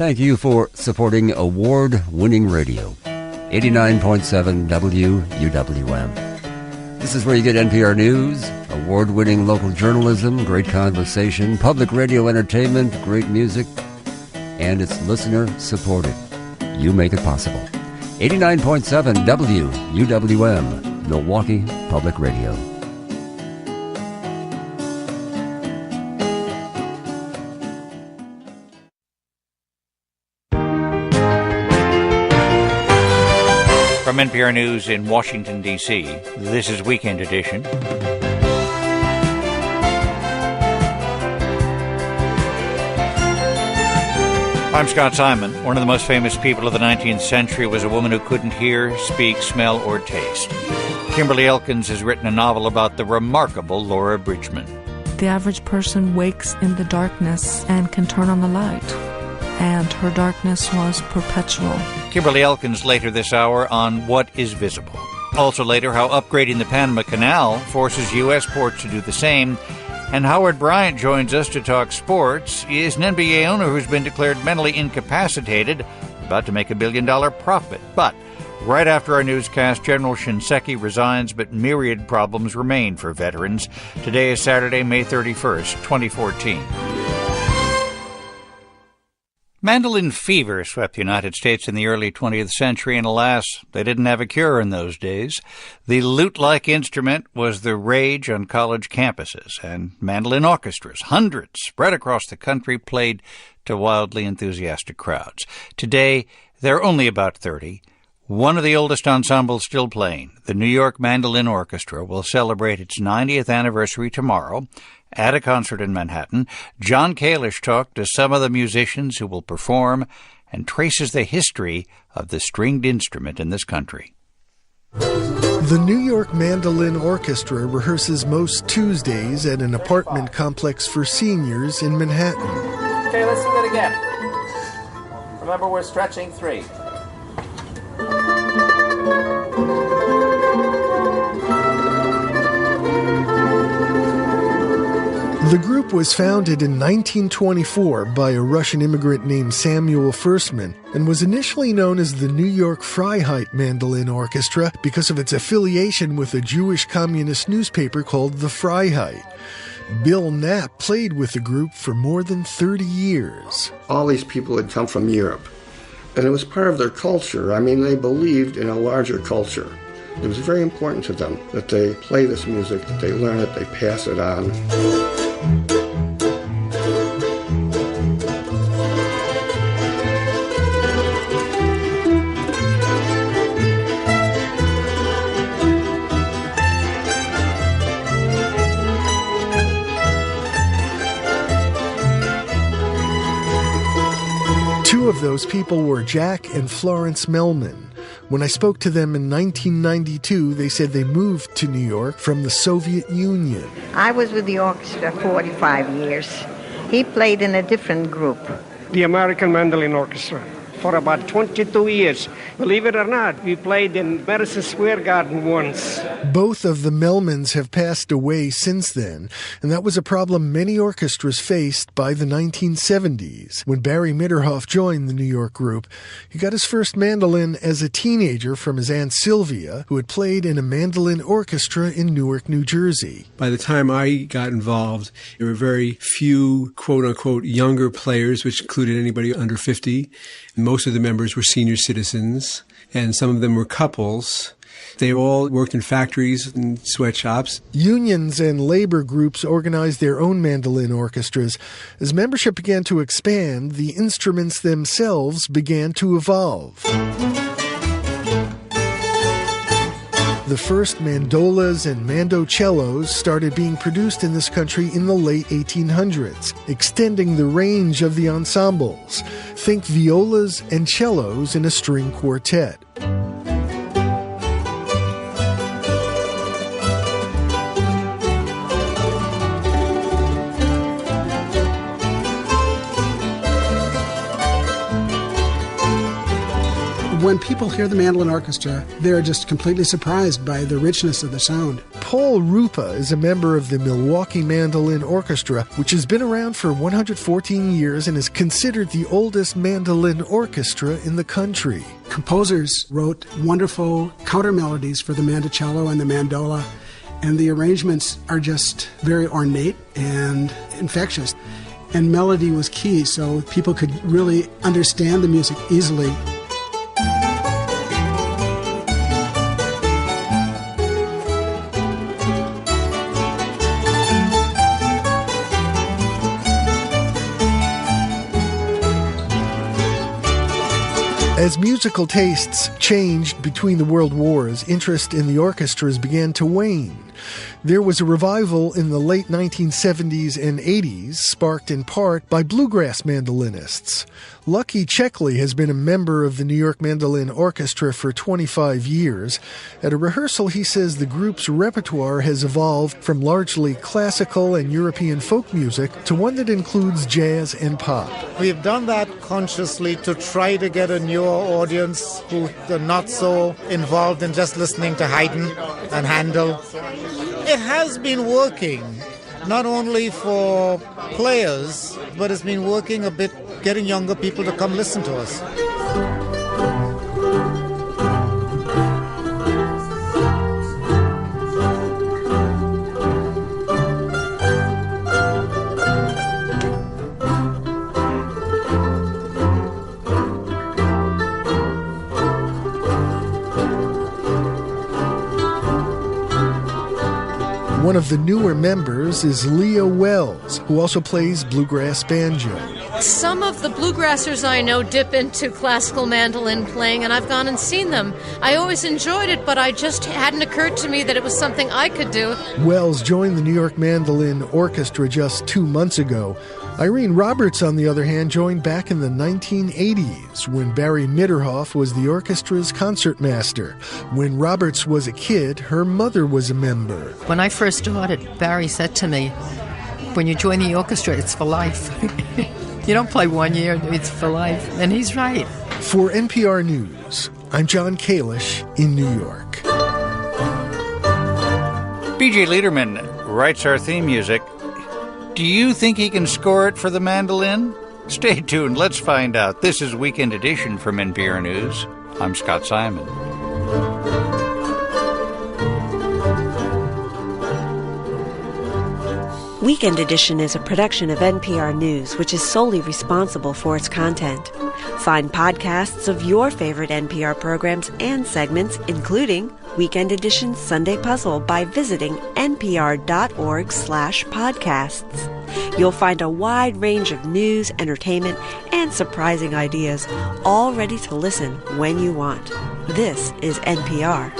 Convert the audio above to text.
Thank you for supporting award-winning radio. 89.7 WUWM. This is where you get NPR News, award-winning local journalism, great conversation, public radio entertainment, great music, and it's listener-supported. You make it possible. 89.7 WUWM, Milwaukee Public Radio. From NPR News in Washington, D.C., this is Weekend Edition. I'm Scott Simon. One of the most famous people of the 19th century was a woman who couldn't hear, speak, smell, or taste. Kimberly Elkins has written a novel about the remarkable Laura Bridgman. The average person wakes in the darkness and can turn on the light, and her darkness was perpetual. Kimberly Elkins later this hour on What is Visible. Also later, how upgrading the Panama Canal forces U.S. ports to do the same. And Howard Bryant joins us to talk sports. He is an NBA owner who's been declared mentally incapacitated, about to make $1 billion profit. But right after our newscast, General Shinseki resigns, but myriad problems remain for veterans. Today is Saturday, May 31st, 2014. Mandolin fever swept the United States in the early 20th century, and alas, they didn't have a cure in those days. The lute-like instrument was the rage on college campuses, and mandolin orchestras, hundreds spread across the country, played to wildly enthusiastic crowds. Today, there are only about 30. One of the oldest ensembles still playing, the New York Mandolin Orchestra, will celebrate its 90th anniversary tomorrow. At a concert in Manhattan, John Kalish talked to some of the musicians who will perform and traces the history of the stringed instrument in this country. The New York Mandolin Orchestra rehearses most Tuesdays at an apartment complex for seniors in Manhattan. Okay, let's do that again. Remember, we're stretching 3. The group was founded in 1924 by a Russian immigrant named Samuel Firstman and was initially known as the New York Freiheit Mandolin Orchestra because of its affiliation with a Jewish communist newspaper called the Freiheit. Bill Knapp played with the group for more than 30 years. All these people had come from Europe, and it was part of their culture. I mean, they believed in a larger culture. It was very important to them that they play this music, that they learn it, they pass it on. Two of those people were Jack and Florence Melman. When I spoke to them in 1992, they said they moved to New York from the Soviet Union. I was with the orchestra 45 years. He played in a different group. The American Mandolin Orchestra for about 22 years. Believe it or not, we played in Madison Square Garden once. Both of the Melmans have passed away since then, and that was a problem many orchestras faced by the 1970s. When Barry Mitterhoff joined the New York group, he got his first mandolin as a teenager from his Aunt Sylvia, who had played in a mandolin orchestra in Newark, New Jersey. By the time I got involved, there were very few, quote-unquote, younger players, which included anybody under 50. Most of the members were senior citizens, and some of them were couples. They all worked in factories and sweatshops. Unions and labor groups organized their own mandolin orchestras. As membership began to expand, the instruments themselves began to evolve. The first mandolas and mandocellos started being produced in this country in the late 1800s, extending the range of the ensembles. Think violas and cellos in a string quartet. When people hear the mandolin orchestra, they're just completely surprised by the richness of the sound. Paul Rupa is a member of the Milwaukee Mandolin Orchestra, which has been around for 114 years and is considered the oldest mandolin orchestra in the country. Composers wrote wonderful counter melodies for the mandocello and the mandola, and the arrangements are just very ornate and infectious. And melody was key, so people could really understand the music easily. As musical tastes changed between the world wars, interest in the orchestras began to wane. There was a revival in the late 1970s and 80s, sparked in part by bluegrass mandolinists. Lucky Checkley has been a member of the New York Mandolin Orchestra for 25 years. At a rehearsal, he says the group's repertoire has evolved from largely classical and European folk music to one that includes jazz and pop. We've done that consciously to try to get a newer audience who are not so involved in just listening to Haydn and Handel. It has been working, not only for players, but it's been working a bit, getting younger people to come listen to us. One of the newer members is Leah Wells, who also plays bluegrass banjo. Some of the bluegrassers I know dip into classical mandolin playing, and I've gone and seen them. I always enjoyed it, but I just hadn't occurred to me that it was something I could do. Wells joined the New York Mandolin Orchestra just 2 months ago. Irene Roberts, on the other hand, joined back in the 1980s when Barry Mitterhoff was the orchestra's concertmaster. When Roberts was a kid, her mother was a member. When I first started, Barry said to me, when you join the orchestra, it's for life. You don't play 1 year, it's for life. And he's right. For NPR News, I'm John Kalish in New York. B.J. Liederman writes our theme music. Do you think he can score it for the mandolin? Stay tuned. Let's find out. This is Weekend Edition from NPR News. I'm Scott Simon. Weekend Edition is a production of NPR News, which is solely responsible for its content. Find podcasts of your favorite NPR programs and segments, including Weekend Edition's Sunday Puzzle, by visiting npr.org/podcasts. You'll find a wide range of news, entertainment, and surprising ideas, all ready to listen when you want. This is NPR.